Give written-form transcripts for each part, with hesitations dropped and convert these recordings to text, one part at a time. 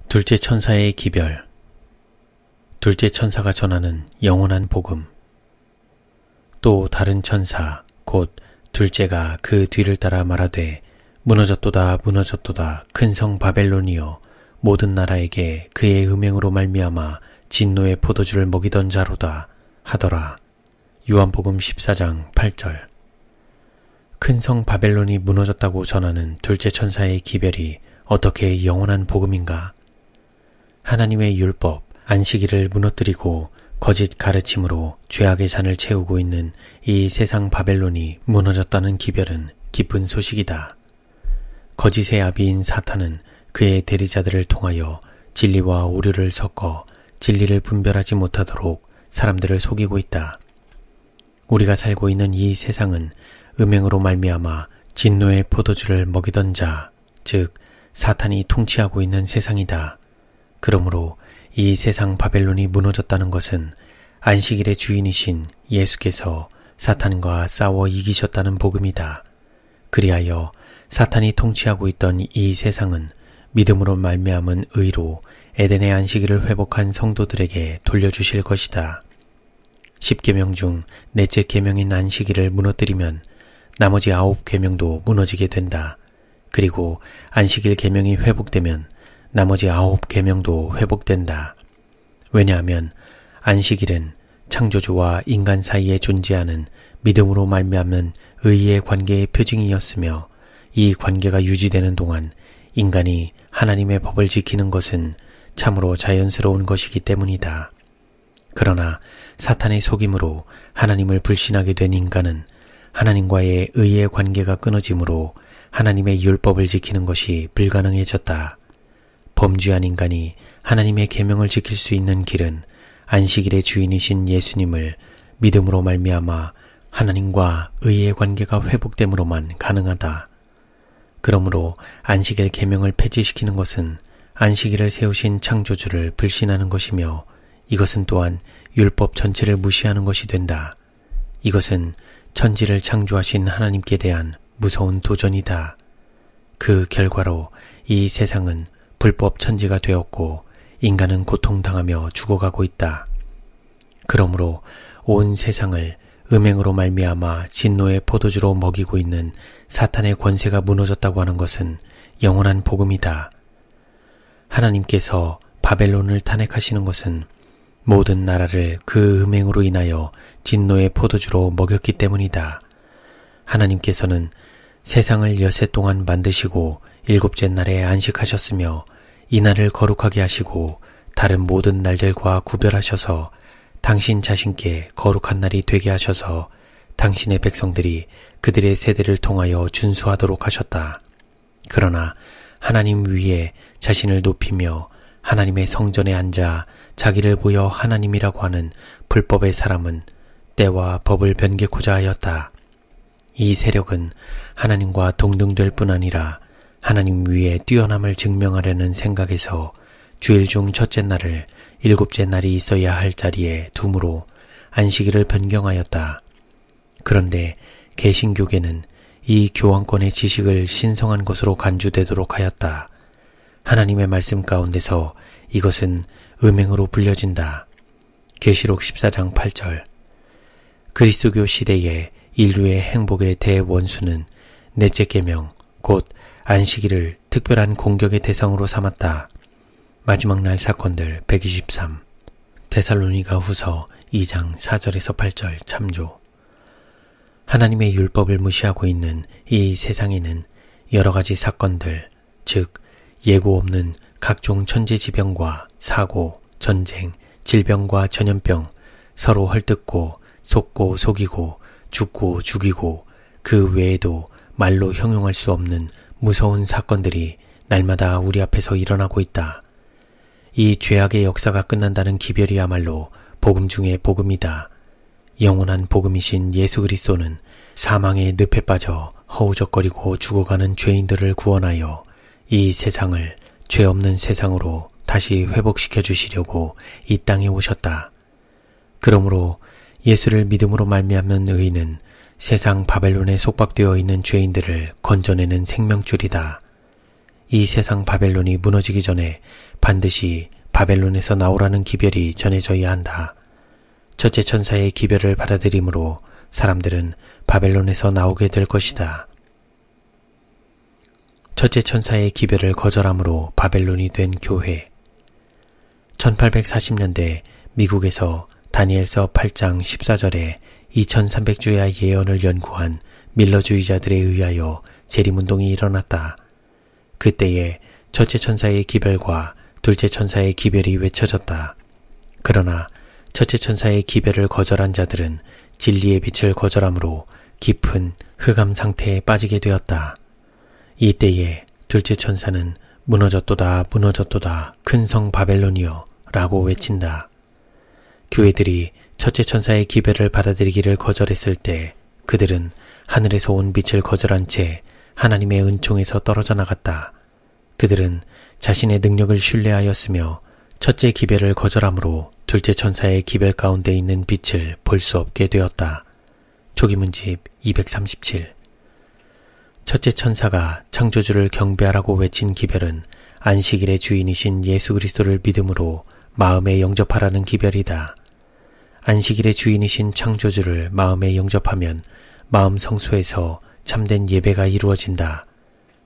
둘째 천사의 기별. 둘째 천사가 전하는 영원한 복음. 또 다른 천사 곧 둘째가 그 뒤를 따라 말하되 무너졌도다 무너졌도다 큰 성 바벨론이여 모든 나라에게 그의 음행으로 말미암아 진노의 포도주를 먹이던 자로다 하더라. 요한복음 14장 8절. 큰 성 바벨론이 무너졌다고 전하는 둘째 천사의 기별이 어떻게 영원한 복음인가? 하나님의 율법, 안식일을 무너뜨리고 거짓 가르침으로 죄악의 잔을 채우고 있는 이 세상 바벨론이 무너졌다는 기별은 기쁜 소식이다. 거짓의 아비인 사탄은 그의 대리자들을 통하여 진리와 오류를 섞어 진리를 분별하지 못하도록 사람들을 속이고 있다. 우리가 살고 있는 이 세상은 음행으로 말미암아 진노의 포도주를 먹이던 자, 즉 사탄이 통치하고 있는 세상이다. 그러므로 이 세상 바벨론이 무너졌다는 것은 안식일의 주인이신 예수께서 사탄과 싸워 이기셨다는 복음이다. 그리하여 사탄이 통치하고 있던 이 세상은 믿음으로 말미암은 의로 에덴의 안식일을 회복한 성도들에게 돌려주실 것이다. 10계명 중 넷째 계명인 안식일을 무너뜨리면 나머지 9계명도 무너지게 된다. 그리고 안식일 계명이 회복되면 나머지 9계명도 회복된다. 왜냐하면 안식일은 창조주와 인간 사이에 존재하는 믿음으로 말미암는 의의 관계의 표징이었으며 이 관계가 유지되는 동안 인간이 하나님의 법을 지키는 것은 참으로 자연스러운 것이기 때문이다. 그러나 사탄의 속임으로 하나님을 불신하게 된 인간은 하나님과의 의의 관계가 끊어지므로 하나님의 율법을 지키는 것이 불가능해졌다. 범죄한 인간이 하나님의 계명을 지킬 수 있는 길은 안식일의 주인이신 예수님을 믿음으로 말미암아 하나님과 의의 관계가 회복됨으로만 가능하다. 그러므로 안식일 계명을 폐지시키는 것은 안식일을 세우신 창조주를 불신하는 것이며 이것은 또한 율법 전체를 무시하는 것이 된다. 이것은 천지를 창조하신 하나님께 대한 무서운 도전이다. 그 결과로 이 세상은 불법 천지가 되었고 인간은 고통당하며 죽어가고 있다. 그러므로 온 세상을 음행으로 말미암아 진노의 포도주로 먹이고 있는 사탄의 권세가 무너졌다고 하는 것은 영원한 복음이다. 하나님께서 바벨론을 탄핵하시는 것은 모든 나라를 그 음행으로 인하여 진노의 포도주로 먹였기 때문이다. 하나님께서는 세상을 여세 동안 만드시고 일곱째 날에 안식하셨으며 이 날을 거룩하게 하시고 다른 모든 날들과 구별하셔서 당신 자신께 거룩한 날이 되게 하셔서 당신의 백성들이 그들의 세대를 통하여 준수하도록 하셨다. 그러나 하나님 위에 자신을 높이며 하나님의 성전에 앉아 자기를 보여 하나님이라고 하는 불법의 사람은 때와 법을 변개코자 하였다. 이 세력은 하나님과 동등될 뿐 아니라 하나님 위에 뛰어남을 증명하려는 생각에서 주일 중 첫째 날을 일곱째 날이 있어야 할 자리에 둠으로 안식일을 변경하였다. 그런데 개신교계는 이 교황권의 지식을 신성한 것으로 간주되도록 하였다. 하나님의 말씀 가운데서 이것은 음행으로 불려진다. 계시록 14장 8절. 그리스도교 시대의 인류의 행복의 대원수는 넷째 계명, 곧 안식일을 특별한 공격의 대상으로 삼았다. 마지막 날 사건들 123. 데살로니가 후서 2장 4절에서 8절 참조. 하나님의 율법을 무시하고 있는 이 세상에는 여러 가지 사건들, 즉 예고 없는 각종 천재지병과 사고, 전쟁, 질병과 전염병, 서로 헐뜯고 속고 속이고 죽고 죽이고 그 외에도 말로 형용할 수 없는 무서운 사건들이 날마다 우리 앞에서 일어나고 있다. 이 죄악의 역사가 끝난다는 기별이야말로 복음 중의 복음이다. 영원한 복음이신 예수 그리스도는 사망의 늪에 빠져 허우적거리고 죽어가는 죄인들을 구원하여 이 세상을 죄 없는 세상으로 다시 회복시켜 주시려고 이 땅에 오셨다. 그러므로 예수를 믿음으로 말미암는 의인은 세상 바벨론에 속박되어 있는 죄인들을 건져내는 생명줄이다. 이 세상 바벨론이 무너지기 전에 반드시 바벨론에서 나오라는 기별이 전해져야 한다. 첫째 천사의 기별을 받아들임으로 사람들은 바벨론에서 나오게 될 것이다. 첫째 천사의 기별을 거절함으로 바벨론이 된 교회. 1840년대 미국에서 다니엘서 8장 14절에 2300주야 예언을 연구한 밀러주의자들에 의하여 재림운동이 일어났다. 그때에 첫째 천사의 기별과 둘째 천사의 기별이 외쳐졌다. 그러나 첫째 천사의 기별을 거절한 자들은 진리의 빛을 거절함으로 깊은 흑암 상태에 빠지게 되었다. 이때에 둘째 천사는 무너졌도다 무너졌도다 큰 성 바벨론이여 라고 외친다. 교회들이 첫째 천사의 기별을 받아들이기를 거절했을 때 그들은 하늘에서 온 빛을 거절한 채 하나님의 은총에서 떨어져 나갔다. 그들은 자신의 능력을 신뢰하였으며 첫째 기별을 거절함으로 둘째 천사의 기별 가운데 있는 빛을 볼 수 없게 되었다. 초기문집 237. 첫째 천사가 창조주를 경배하라고 외친 기별은 안식일의 주인이신 예수 그리스도를 믿음으로 마음에 영접하라는 기별이다. 안식일의 주인이신 창조주를 마음에 영접하면 마음 성소에서 참된 예배가 이루어진다.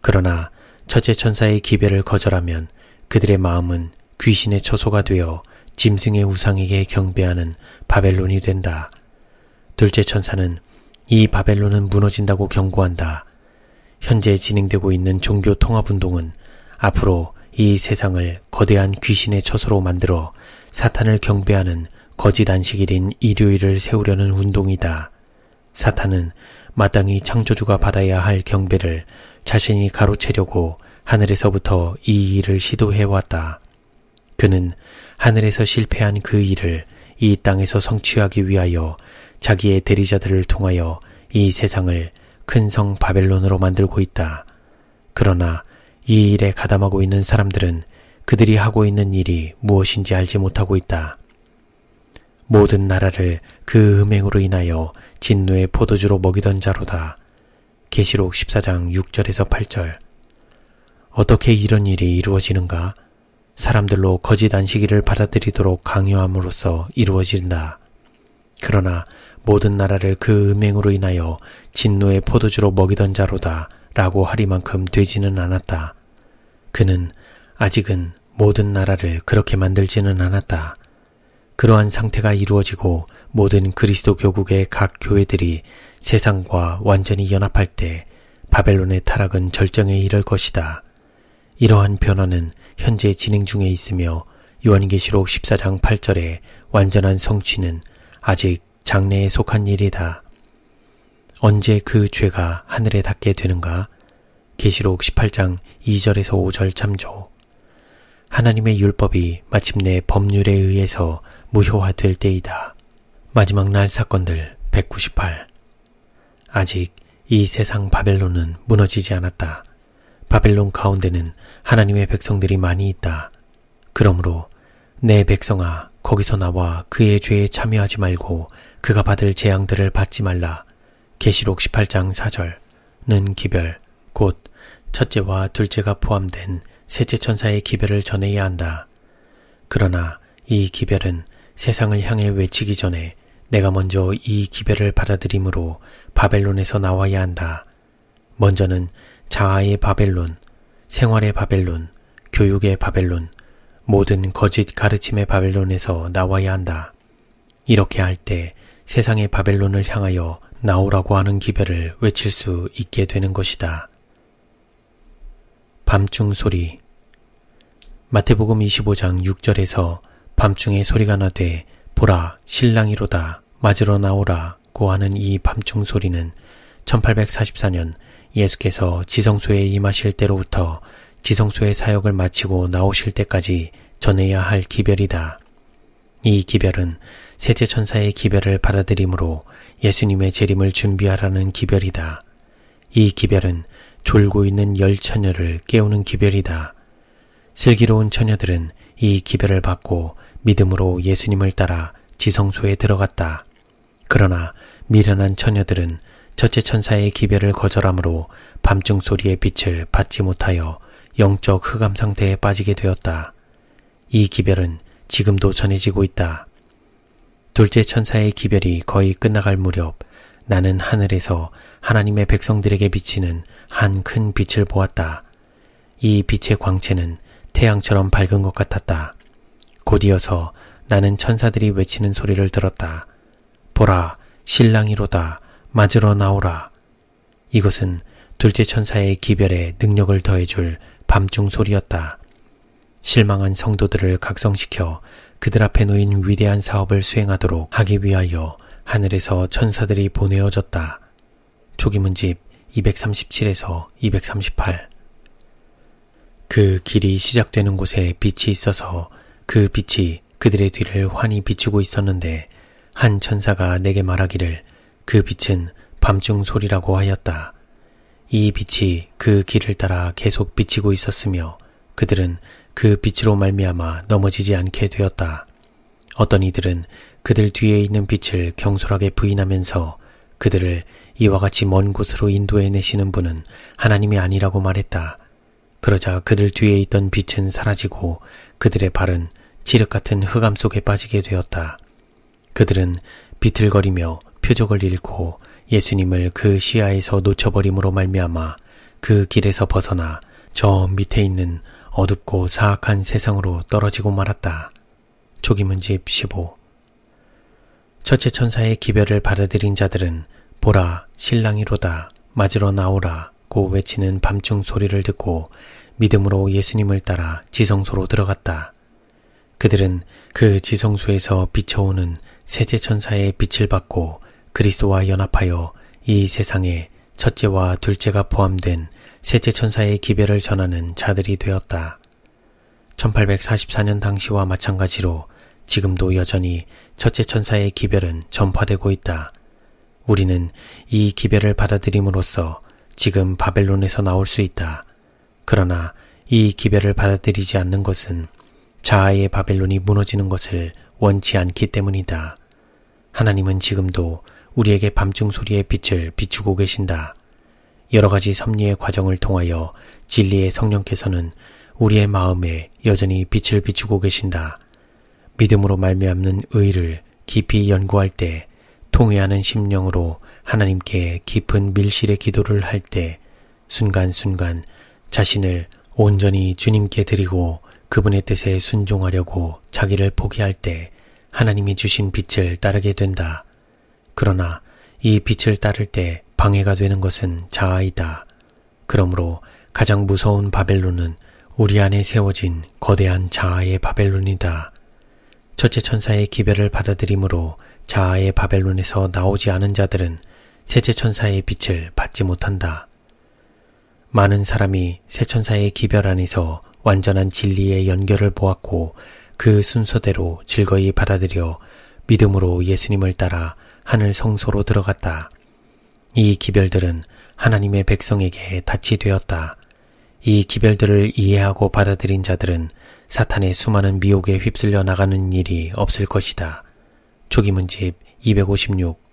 그러나 첫째 천사의 기별을 거절하면 그들의 마음은 귀신의 처소가 되어 짐승의 우상에게 경배하는 바벨론이 된다. 둘째 천사는 이 바벨론은 무너진다고 경고한다. 현재 진행되고 있는 종교 통합운동은 앞으로 이 세상을 거대한 귀신의 처소로 만들어 사탄을 경배하는 거짓 안식일인 일요일을 세우려는 운동이다. 사탄은 마땅히 창조주가 받아야 할 경배를 자신이 가로채려고 하늘에서부터 이 일을 시도해왔다. 그는 하늘에서 실패한 그 일을 이 땅에서 성취하기 위하여 자기의 대리자들을 통하여 이 세상을 큰 성 바벨론으로 만들고 있다. 그러나 이 일에 가담하고 있는 사람들은 그들이 하고 있는 일이 무엇인지 알지 못하고 있다. 모든 나라를 그 음행으로 인하여 진노의 포도주로 먹이던 자로다. 계시록 14장 6절에서 8절. 어떻게 이런 일이 이루어지는가? 사람들로 거짓 안식일을 받아들이도록 강요함으로써 이루어진다. 그러나 모든 나라를 그 음행으로 인하여 진노의 포도주로 먹이던 자로다 라고 하리만큼 되지는 않았다. 그는 아직은 모든 나라를 그렇게 만들지는 않았다. 그러한 상태가 이루어지고 모든 그리스도 교국의 각 교회들이 세상과 완전히 연합할 때 바벨론의 타락은 절정에 이를 것이다. 이러한 변화는 현재 진행 중에 있으며 요한계시록 14장 8절의 완전한 성취는 아직 장래에 속한 일이다. 언제 그 죄가 하늘에 닿게 되는가? 계시록 18장 2절에서 5절 참조. 하나님의 율법이 마침내 법률에 의해서 무효화될 때이다. 마지막 날 사건들 198. 아직 이 세상 바벨론은 무너지지 않았다. 바벨론 가운데는 하나님의 백성들이 많이 있다. 그러므로 내 백성아 거기서 나와 그의 죄에 참여하지 말고 그가 받을 재앙들을 받지 말라. 계시록 18장 4절는 기별, 곧 첫째와 둘째가 포함된 셋째 천사의 기별을 전해야 한다. 그러나 이 기별은 세상을 향해 외치기 전에 내가 먼저 이 기별을 받아들임으로 바벨론에서 나와야 한다. 먼저는 자아의 바벨론, 생활의 바벨론, 교육의 바벨론, 모든 거짓 가르침의 바벨론에서 나와야 한다. 이렇게 할 때 세상의 바벨론을 향하여 나오라고 하는 기별을 외칠 수 있게 되는 것이다. 밤중 소리. 마태복음 25장 6절에서 밤중에 소리가 나되 보라 신랑이로다 맞으러 나오라고 하는 이 밤중 소리는 1844년 예수께서 지성소에 임하실 때로부터 지성소의 사역을 마치고 나오실 때까지 전해야 할 기별이다. 이 기별은 셋째 천사의 기별을 받아들임으로 예수님의 재림을 준비하라는 기별이다. 이 기별은 졸고 있는 열 처녀를 깨우는 기별이다. 슬기로운 처녀들은 이 기별을 받고 믿음으로 예수님을 따라 지성소에 들어갔다. 그러나 미련한 처녀들은 첫째 천사의 기별을 거절함으로 밤중 소리의 빛을 받지 못하여 영적 흑암 상태에 빠지게 되었다. 이 기별은 지금도 전해지고 있다. 둘째 천사의 기별이 거의 끝나갈 무렵 나는 하늘에서 하나님의 백성들에게 비치는 한 큰 빛을 보았다. 이 빛의 광채는 태양처럼 밝은 것 같았다. 곧이어서 나는 천사들이 외치는 소리를 들었다. 보라, 신랑이로다. 맞으러 나오라. 이것은 둘째 천사의 기별에 능력을 더해줄 밤중 소리였다. 실망한 성도들을 각성시켜 그들 앞에 놓인 위대한 사업을 수행하도록 하기 위하여 하늘에서 천사들이 보내어졌다. 초기문집 237에서 238. 그 길이 시작되는 곳에 빛이 있어서 그 빛이 그들의 뒤를 환히 비추고 있었는데 한 천사가 내게 말하기를 그 빛은 밤중 소리라고 하였다. 이 빛이 그 길을 따라 계속 비치고 있었으며 그들은 그 빛으로 말미암아 넘어지지 않게 되었다. 어떤 이들은 그들 뒤에 있는 빛을 경솔하게 부인하면서 그들을 이와 같이 먼 곳으로 인도해내시는 분은 하나님이 아니라고 말했다. 그러자 그들 뒤에 있던 빛은 사라지고 그들의 발은 칠흑 같은 흑암 속에 빠지게 되었다. 그들은 비틀거리며 표적을 잃고 예수님을 그 시야에서 놓쳐버림으로 말미암아 그 길에서 벗어나 저 밑에 있는 어둡고 사악한 세상으로 떨어지고 말았다. 초기문집 15. 첫째 천사의 기별을 받아들인 자들은 보라, 신랑이로다. 맞으러 나오라 고 외치는 밤중 소리를 듣고 믿음으로 예수님을 따라 지성소로 들어갔다. 그들은 그 지성소에서 비춰오는 셋째 천사의 빛을 받고 그리스도와 연합하여 이 세상에 첫째와 둘째가 포함된 셋째 천사의 기별을 전하는 자들이 되었다. 1844년 당시와 마찬가지로 지금도 여전히 첫째 천사의 기별은 전파되고 있다. 우리는 이 기별을 받아들임으로써 지금 바벨론에서 나올 수 있다. 그러나 이 기별을 받아들이지 않는 것은 자아의 바벨론이 무너지는 것을 원치 않기 때문이다. 하나님은 지금도 우리에게 밤중 소리의 빛을 비추고 계신다. 여러 가지 섭리의 과정을 통하여 진리의 성령께서는 우리의 마음에 여전히 빛을 비추고 계신다. 믿음으로 말미암는 의를 깊이 연구할 때, 통회하는 심령으로 하나님께 깊은 밀실의 기도를 할 때, 순간순간 자신을 온전히 주님께 드리고 그분의 뜻에 순종하려고 자기를 포기할 때 하나님이 주신 빛을 따르게 된다. 그러나 이 빛을 따를 때 방해가 되는 것은 자아이다. 그러므로 가장 무서운 바벨론은 우리 안에 세워진 거대한 자아의 바벨론이다. 첫째 천사의 기별을 받아들임으로 자아의 바벨론에서 나오지 않은 자들은 셋째 천사의 빛을 받지 못한다. 많은 사람이 세 천사의 기별 안에서 완전한 진리의 연결을 보았고 그 순서대로 즐거이 받아들여 믿음으로 예수님을 따라 하늘 성소로 들어갔다. 이 기별들은 하나님의 백성에게 닻이 되었다. 이 기별들을 이해하고 받아들인 자들은 사탄의 수많은 미혹에 휩쓸려 나가는 일이 없을 것이다. 초기문집 256